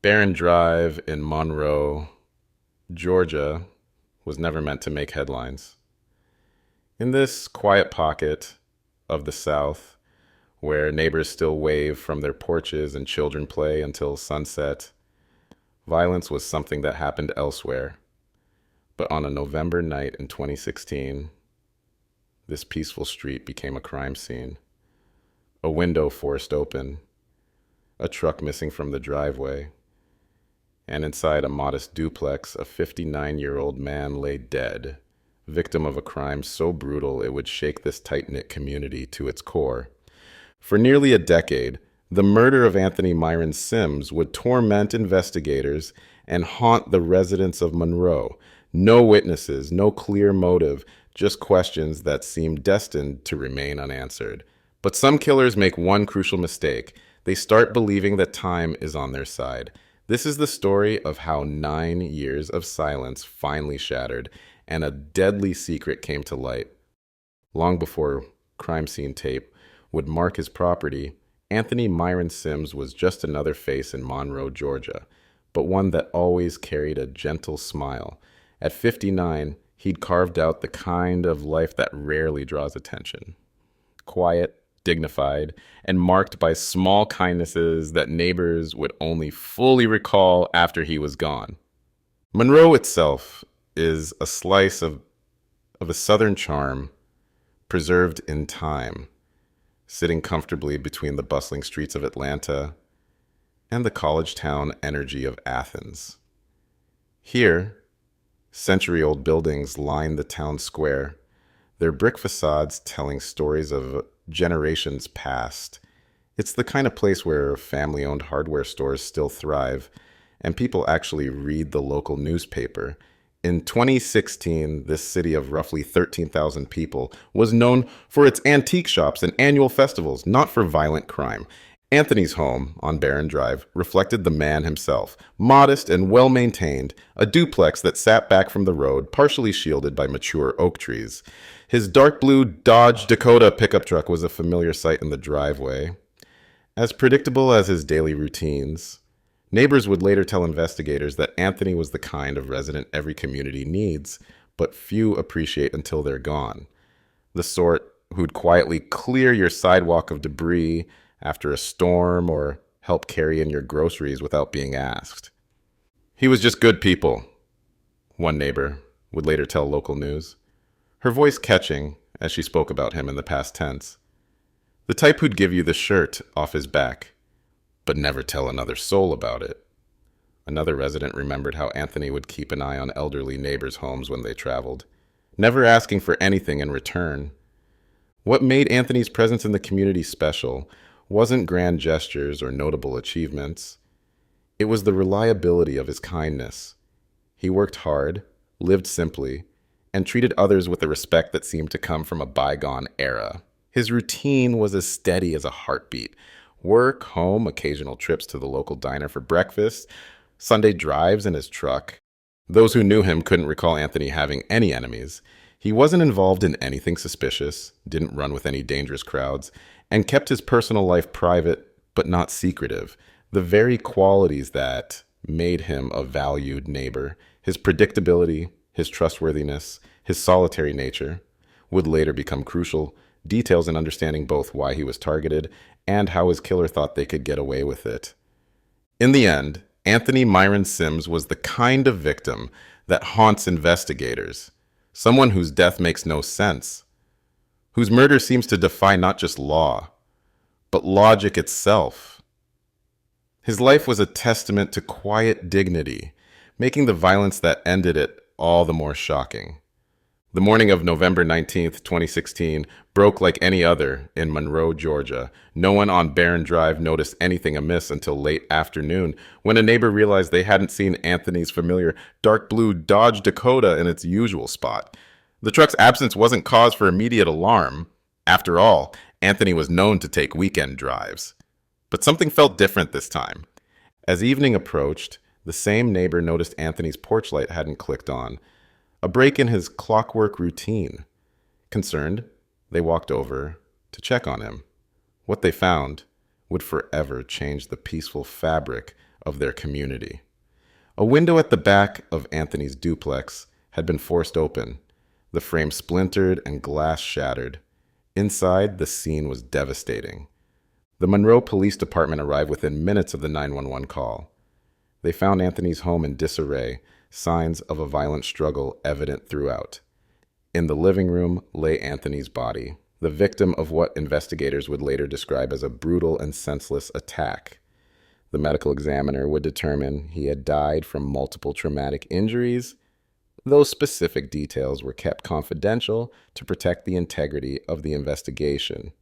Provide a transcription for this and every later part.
Barren Drive in Monroe, Georgia, was never meant to make headlines. In this quiet pocket of the South, where neighbors still wave from their porches and children play until sunset, violence was something that happened elsewhere. But on a November night in 2016, this peaceful street became a crime scene. A window forced open, a truck missing from the driveway, and inside a modest duplex, a 59-year-old man lay dead, victim of a crime so brutal it would shake this tight-knit community to its core. For nearly a decade, the murder of Anthony Myron Sims would torment investigators and haunt the residents of Monroe. No witnesses, no clear motive, just questions that seemed destined to remain unanswered. But some killers make one crucial mistake. They start believing that time is on their side. This is the story of how 9 years of silence finally shattered and a deadly secret came to light. Long before crime scene tape would mark his property, Anthony Myron Sims was just another face in Monroe, Georgia, but one that always carried a gentle smile. At 59, he'd carved out the kind of life that rarely draws attention. Quiet, dignified, and marked by small kindnesses that neighbors would only fully recall after he was gone. Monroe itself is a slice of a southern charm preserved in time, sitting comfortably between the bustling streets of Atlanta and the college town energy of Athens. Here, century-old buildings line the town square, their brick facades telling stories of generations past. It's the kind of place where family-owned hardware stores still thrive, and people actually read the local newspaper. In 2016, this city of roughly 13,000 people was known for its antique shops and annual festivals, not for violent crime. Anthony's home on Barren Drive reflected the man himself, modest and well-maintained, a duplex that sat back from the road, partially shielded by mature oak trees. His dark blue Dodge Dakota pickup truck was a familiar sight in the driveway. As predictable as his daily routines, neighbors would later tell investigators that Anthony was the kind of resident every community needs, but few appreciate until they're gone. The sort who'd quietly clear your sidewalk of debris after a storm or help carry in your groceries without being asked. He was just good people, one neighbor would later tell local news, her voice catching as she spoke about him in the past tense. The type who'd give you the shirt off his back, but never tell another soul about it. Another resident remembered how Anthony would keep an eye on elderly neighbors' homes when they traveled, never asking for anything in return. What made Anthony's presence in the community special wasn't grand gestures or notable achievements. It was the reliability of his kindness. He worked hard, lived simply, and treated others with a respect that seemed to come from a bygone era. His routine was as steady as a heartbeat. Work, home, occasional trips to the local diner for breakfast, Sunday drives in his truck. Those who knew him couldn't recall Anthony having any enemies. He wasn't involved in anything suspicious, didn't run with any dangerous crowds, and kept his personal life private but not secretive. The very qualities that made him a valued neighbor, his predictability, his trustworthiness, his solitary nature, would later become crucial details in understanding both why he was targeted and how his killer thought they could get away with it. In the end, Anthony Myron Sims was the kind of victim that haunts investigators, someone whose death makes no sense, whose murder seems to defy not just law, but logic itself. His life was a testament to quiet dignity, making the violence that ended it all the more shocking. The morning of November 19th, 2016, broke like any other in Monroe, Georgia. No one on Barren Drive noticed anything amiss until late afternoon, when a neighbor realized they hadn't seen Anthony's familiar dark blue Dodge Dakota in its usual spot. The truck's absence wasn't cause for immediate alarm. After all, Anthony was known to take weekend drives. But something felt different this time. As evening approached, the same neighbor noticed Anthony's porch light hadn't clicked on, a break in his clockwork routine. Concerned, they walked over to check on him. What they found would forever change the peaceful fabric of their community. A window at the back of Anthony's duplex had been forced open, the frame splintered and glass shattered. Inside, the scene was devastating. The Monroe Police Department arrived within minutes of the 911 call. They found Anthony's home in disarray, signs of a violent struggle evident throughout. In the living room lay Anthony's body, the victim of what investigators would later describe as a brutal and senseless attack. The medical examiner would determine he had died from multiple traumatic injuries. Those specific details were kept confidential to protect the integrity of the investigation.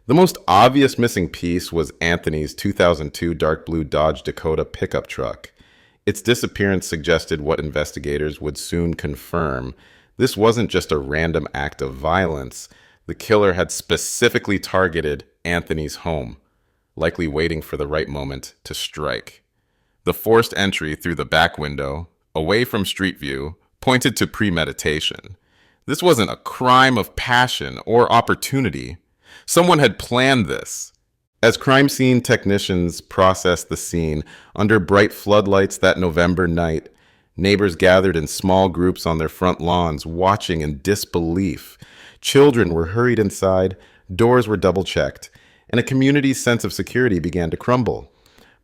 The most obvious missing piece was Anthony's 2002 dark blue Dodge Dakota pickup truck. Its disappearance suggested what investigators would soon confirm. This wasn't just a random act of violence. The killer had specifically targeted Anthony's home, likely waiting for the right moment to strike. The forced entry through the back window, away from street view, pointed to premeditation. This wasn't a crime of passion or opportunity. Someone had planned this. As crime scene technicians processed the scene under bright floodlights that November night, neighbors gathered in small groups on their front lawns, watching in disbelief. Children were hurried inside, doors were double-checked, and a community's sense of security began to crumble.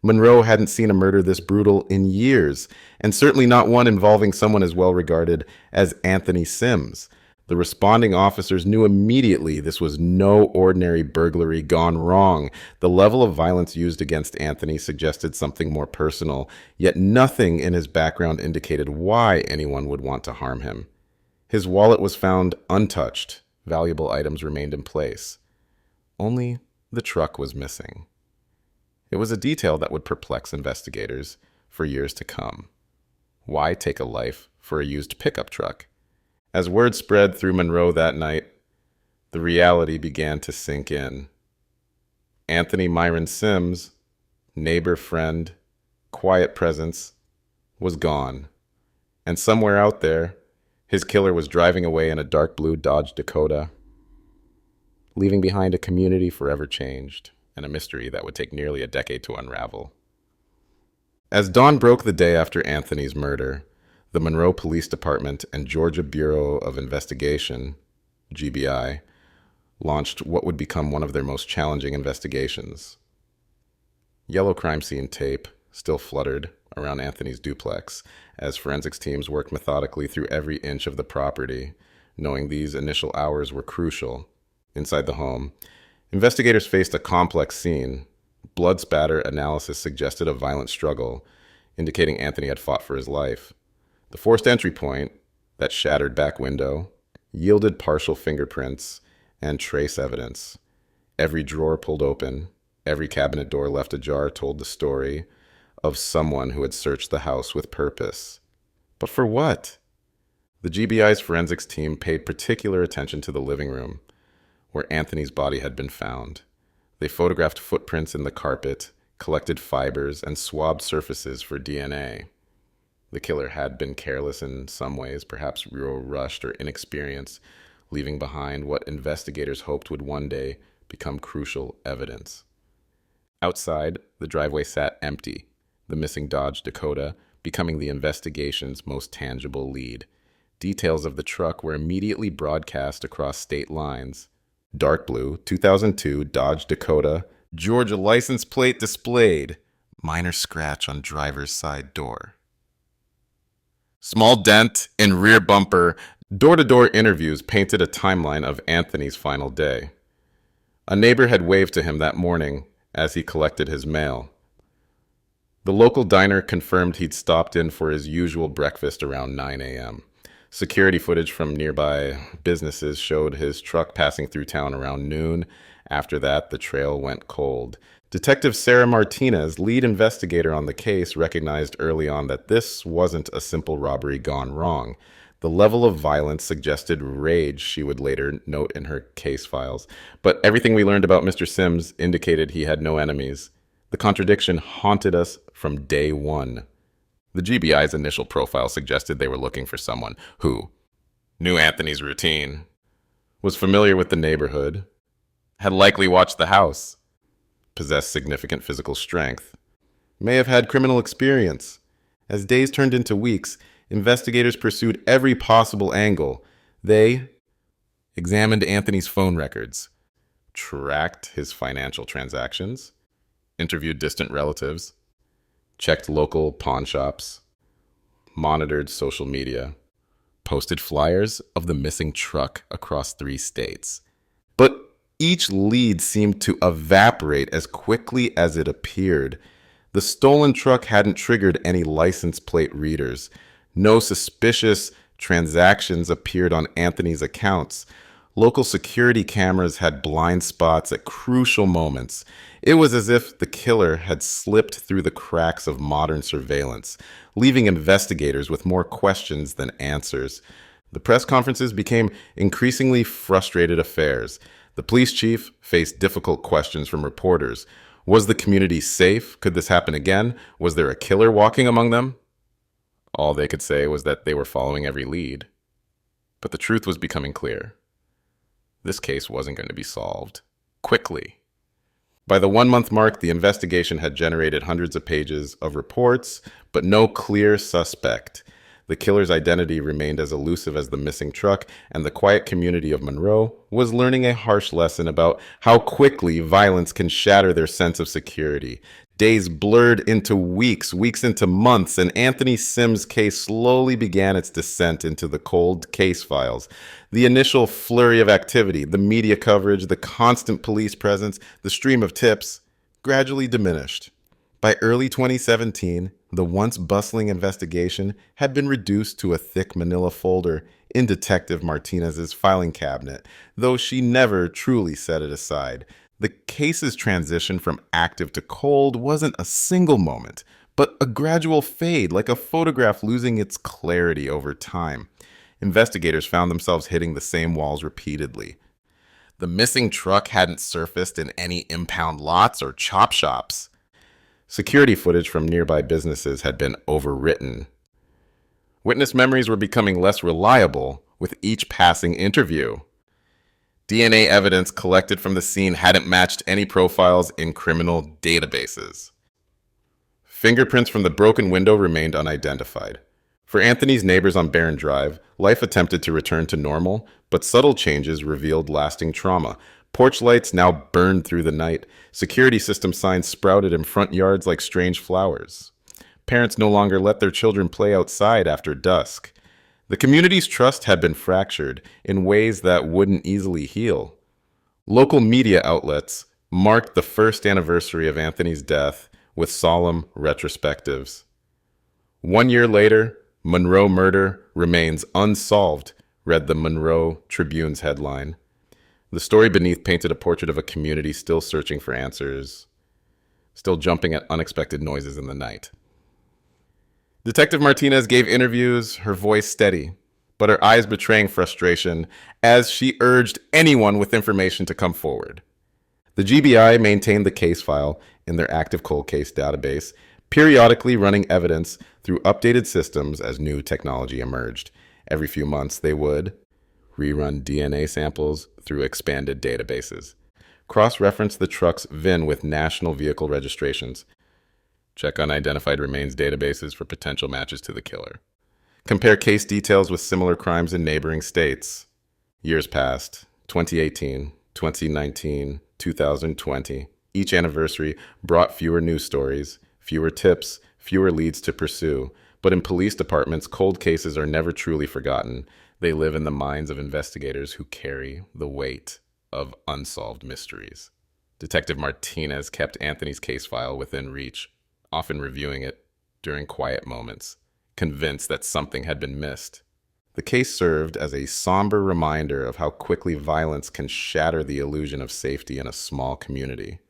Monroe hadn't seen a murder this brutal in years, and certainly not one involving someone as well regarded as Anthony Sims. The responding officers knew immediately this was no ordinary burglary gone wrong. The level of violence used against Anthony suggested something more personal, yet nothing in his background indicated why anyone would want to harm him. His wallet was found untouched. Valuable items remained in place. Only the truck was missing. It was a detail that would perplex investigators for years to come. Why take a life for a used pickup truck? As word spread through Monroe that night, the reality began to sink in. Anthony Myron Sims, neighbor, friend, quiet presence, was gone. And somewhere out there, his killer was driving away in a dark blue Dodge Dakota, leaving behind a community forever changed and a mystery that would take nearly a decade to unravel. As dawn broke the day after Anthony's murder, the Monroe Police Department and Georgia Bureau of Investigation, GBI, launched what would become one of their most challenging investigations. Yellow crime scene tape still fluttered around Anthony's duplex as forensics teams worked methodically through every inch of the property, knowing these initial hours were crucial. Inside the home, investigators faced a complex scene. Blood spatter analysis suggested a violent struggle, indicating Anthony had fought for his life. The forced entry point, that shattered back window, yielded partial fingerprints and trace evidence. Every drawer pulled open, every cabinet door left ajar told the story of someone who had searched the house with purpose. But for what? The GBI's forensics team paid particular attention to the living room, where Anthony's body had been found. They photographed footprints in the carpet, collected fibers, and swabbed surfaces for DNA. The killer had been careless in some ways, perhaps rushed or inexperienced, leaving behind what investigators hoped would one day become crucial evidence. Outside, the driveway sat empty, the missing Dodge Dakota becoming the investigation's most tangible lead. Details of the truck were immediately broadcast across state lines. Dark blue, 2002 Dodge Dakota, Georgia license plate displayed. Minor scratch on driver's side door. Small dent in rear bumper. Door-to-door interviews painted a timeline of Anthony's final day. A neighbor had waved to him that morning as he collected his mail. The local diner confirmed he'd stopped in for his usual breakfast around 9 a.m. Security footage from nearby businesses showed his truck passing through town around noon. After that, the trail went cold. Detective Sarah Martinez, lead investigator on the case, recognized early on that this wasn't a simple robbery gone wrong. The level of violence suggested rage, she would later note in her case files. But everything we learned about Mr. Sims indicated he had no enemies. The contradiction haunted us from day one. The GBI's initial profile suggested they were looking for someone who knew Anthony's routine, was familiar with the neighborhood, had likely watched the house, possessed significant physical strength. may have had criminal experience. As days turned into weeks, investigators pursued every possible angle. They examined Anthony's phone records, tracked his financial transactions, interviewed distant relatives, checked local pawn shops, monitored social media, posted flyers of the missing truck across 3 states. But each lead seemed to evaporate as quickly as it appeared. The stolen truck hadn't triggered any license plate readers. No suspicious transactions appeared on Anthony's accounts. Local security cameras had blind spots at crucial moments. It was as if the killer had slipped through the cracks of modern surveillance, leaving investigators with more questions than answers. The press conferences became increasingly frustrated affairs. The police chief faced difficult questions from reporters. Was the community safe? Could this happen again? Was there a killer walking among them? All they could say was that they were following every lead. But the truth was becoming clear. This case wasn't going to be solved quickly. By the 1-month mark, the investigation had generated hundreds of pages of reports, but no clear suspect. The killer's identity remained as elusive as the missing truck, and the quiet community of Monroe was learning a harsh lesson about how quickly violence can shatter their sense of security. Days blurred into weeks, weeks into months, and Anthony Sims' case slowly began its descent into the cold case files. The initial flurry of activity, the media coverage, the constant police presence, the stream of tips, gradually diminished. By early 2017, the once bustling investigation had been reduced to a thick manila folder in Detective Martinez's filing cabinet, though she never truly set it aside. The case's transition from active to cold wasn't a single moment, but a gradual fade, like a photograph losing its clarity over time. Investigators found themselves hitting the same walls repeatedly. The missing truck hadn't surfaced in any impound lots or chop shops. Security footage from nearby businesses had been overwritten. Witness memories were becoming less reliable with each passing interview. DNA evidence collected from the scene hadn't matched any profiles in criminal databases. Fingerprints from the broken window remained unidentified. For Anthony's neighbors on Barron Drive, life attempted to return to normal, but subtle changes revealed lasting trauma. Porch lights now burned through the night. Security system signs sprouted in front yards like strange flowers. Parents no longer let their children play outside after dusk. The community's trust had been fractured in ways that wouldn't easily heal. Local media outlets marked the first anniversary of Anthony's death with solemn retrospectives. 1 year later, Monroe murder remains unsolved, read the Monroe Tribune's headline. The story beneath painted a portrait of a community still searching for answers, still jumping at unexpected noises in the night. Detective Martinez gave interviews, her voice steady, but her eyes betraying frustration as she urged anyone with information to come forward. The GBI maintained the case file in their active cold case database, periodically running evidence through updated systems as new technology emerged. Every few months, they would rerun DNA samples through expanded databases, cross-reference the truck's VIN with national vehicle registrations, check unidentified remains databases for potential matches to the killer, compare case details with similar crimes in neighboring states. Years passed, 2018, 2019, 2020. Each anniversary brought fewer news stories, fewer tips, fewer leads to pursue. But in police departments, cold cases are never truly forgotten. They live in the minds of investigators who carry the weight of unsolved mysteries. Detective Martinez kept Anthony's case file within reach, often reviewing it during quiet moments, convinced that something had been missed. The case served as a somber reminder of how quickly violence can shatter the illusion of safety in a small community.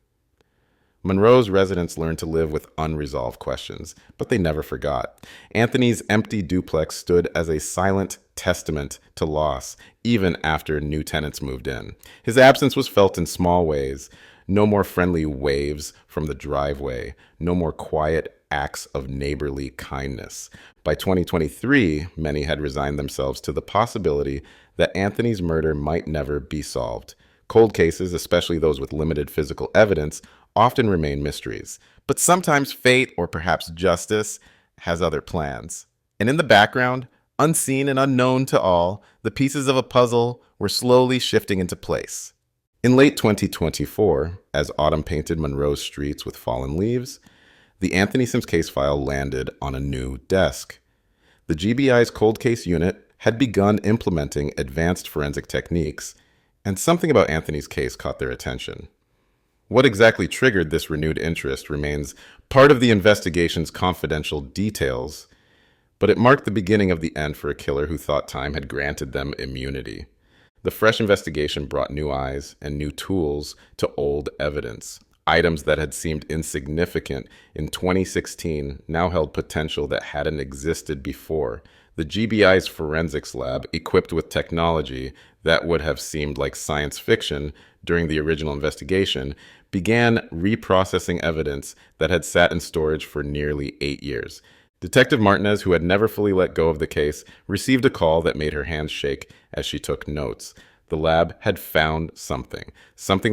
Monroe's residents learned to live with unresolved questions, but they never forgot. Anthony's empty duplex stood as a silent testament to loss, even after new tenants moved in. His absence was felt in small ways. No more friendly waves from the driveway. No more quiet acts of neighborly kindness. By 2023, many had resigned themselves to the possibility that Anthony's murder might never be solved. Cold cases, especially those with limited physical evidence, often remain mysteries, but sometimes fate, or perhaps justice, has other plans. And in the background, unseen and unknown to all, the pieces of a puzzle were slowly shifting into place. In late 2024, as autumn painted Monroe's streets with fallen leaves, the Anthony Sims case file landed on a new desk. The GBI's cold case unit had begun implementing advanced forensic techniques, and something about Anthony's case caught their attention. What exactly triggered this renewed interest remains part of the investigation's confidential details, but it marked the beginning of the end for a killer who thought time had granted them immunity. The fresh investigation brought new eyes and new tools to old evidence. Items that had seemed insignificant in 2016 now held potential that hadn't existed before. The GBI's forensics lab, equipped with technology that would have seemed like science fiction during the original investigation, began reprocessing evidence that had sat in storage for nearly 8 years. Detective Martinez, who had never fully let go of the case, received a call that made her hands shake as she took notes. The lab had found something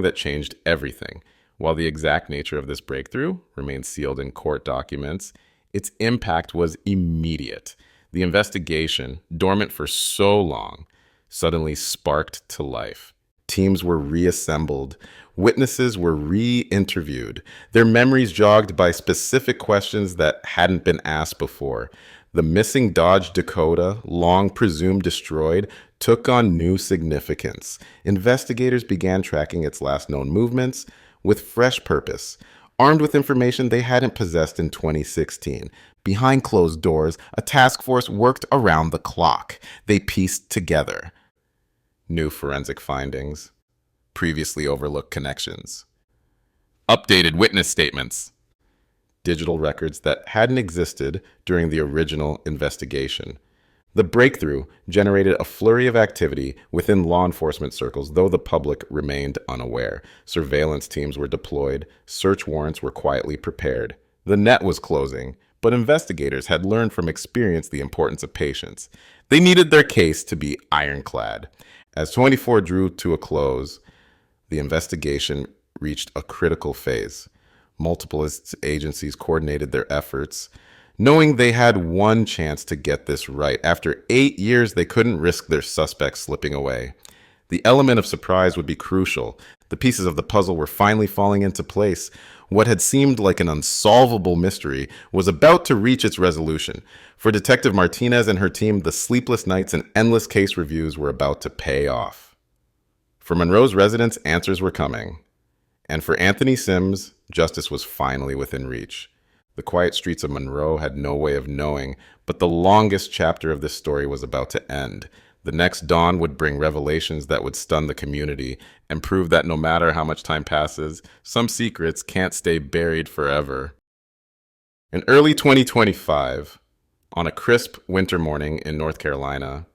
that changed everything. While the exact nature of this breakthrough remained sealed in court documents, its impact was immediate. The investigation, dormant for so long, suddenly sparked to life. Teams were reassembled. Witnesses were re-interviewed, their memories jogged by specific questions that hadn't been asked before. The missing Dodge Dakota, long presumed destroyed, took on new significance. Investigators began tracking its last known movements with fresh purpose, armed with information they hadn't possessed in 2016. Behind closed doors, a task force worked around the clock. They pieced together new forensic findings, previously overlooked connections, updated witness statements, digital records that hadn't existed during the original investigation. The breakthrough generated a flurry of activity within law enforcement circles, though the public remained unaware. Surveillance teams were deployed, search warrants were quietly prepared. The net was closing, but investigators had learned from experience the importance of patience. They needed their case to be ironclad. As 24 drew to a close, the investigation reached a critical phase. Multiple agencies coordinated their efforts, knowing they had one chance to get this right. After 8 years, they couldn't risk their suspects slipping away. The element of surprise would be crucial. The pieces of the puzzle were finally falling into place. What had seemed like an unsolvable mystery was about to reach its resolution. For Detective Martinez and her team, the sleepless nights and endless case reviews were about to pay off. For Monroe's residents, answers were coming. And for Anthony Sims, justice was finally within reach. The quiet streets of Monroe had no way of knowing, but the longest chapter of this story was about to end. The next dawn would bring revelations that would stun the community and prove that no matter how much time passes, some secrets can't stay buried forever. In early 2025, on a crisp winter morning in North Carolina,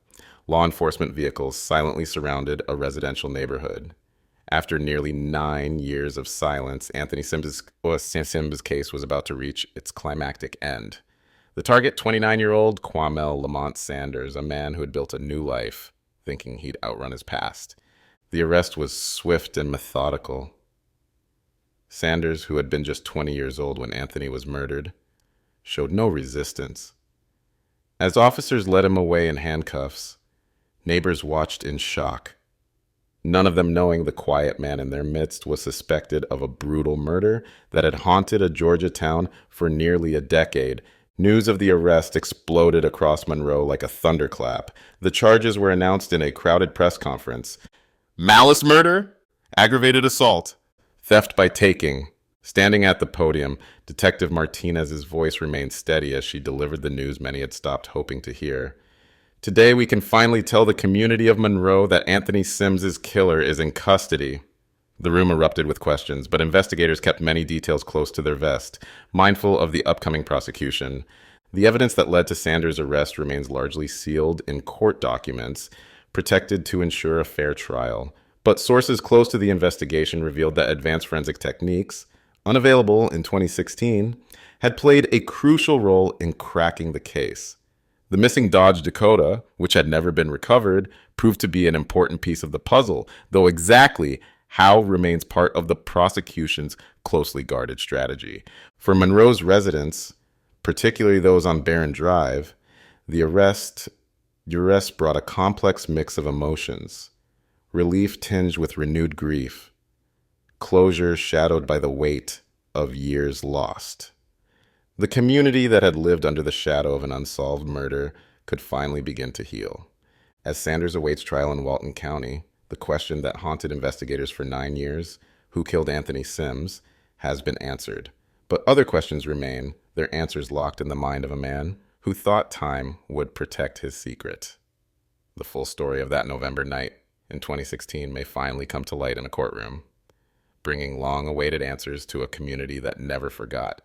law enforcement vehicles silently surrounded a residential neighborhood. After nearly 9 years of silence, Anthony Sims' case was about to reach its climactic end. The target, 29-year-old Kwamel Lamont Sanders, a man who had built a new life, thinking he'd outrun his past. The arrest was swift and methodical. Sanders, who had been just 20 years old when Anthony was murdered, showed no resistance. As officers led him away in handcuffs, neighbors watched in shock. None of them knowing the quiet man in their midst was suspected of a brutal murder that had haunted a Georgia town for nearly a decade. News of the arrest exploded across Monroe like a thunderclap. The charges were announced in a crowded press conference. Malice murder, aggravated assault, theft by taking. Standing at the podium, Detective Martinez's voice remained steady as she delivered the news many had stopped hoping to hear. Today, we can finally tell the community of Monroe that Anthony Sims' killer is in custody. The room erupted with questions, but investigators kept many details close to their vest, mindful of the upcoming prosecution. The evidence that led to Sanders' arrest remains largely sealed in court documents, protected to ensure a fair trial. But sources close to the investigation revealed that advanced forensic techniques, unavailable in 2016, had played a crucial role in cracking the case. The missing Dodge Dakota, which had never been recovered, proved to be an important piece of the puzzle, though exactly How remains part of the prosecution's closely guarded strategy. For Monroe's residents, particularly those on Barron Drive, the arrest brought a complex mix of emotions: relief tinged with renewed grief, closure shadowed by the weight of years lost. The community that had lived under the shadow of an unsolved murder could finally begin to heal. As Sanders awaits trial in Walton County, the question that haunted investigators for 9 years, who killed Anthony Sims, has been answered. But other questions remain, their answers locked in the mind of a man who thought time would protect his secret. The full story of that November night in 2016 may finally come to light in a courtroom, bringing long-awaited answers to a community that never forgot.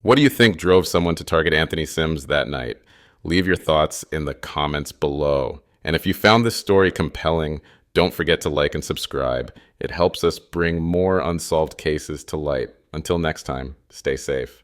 What do you think drove someone to target Anthony Sims that night? Leave your thoughts in the comments below. And if you found this story compelling, don't forget to like and subscribe. It helps us bring more unsolved cases to light. Until next time, stay safe.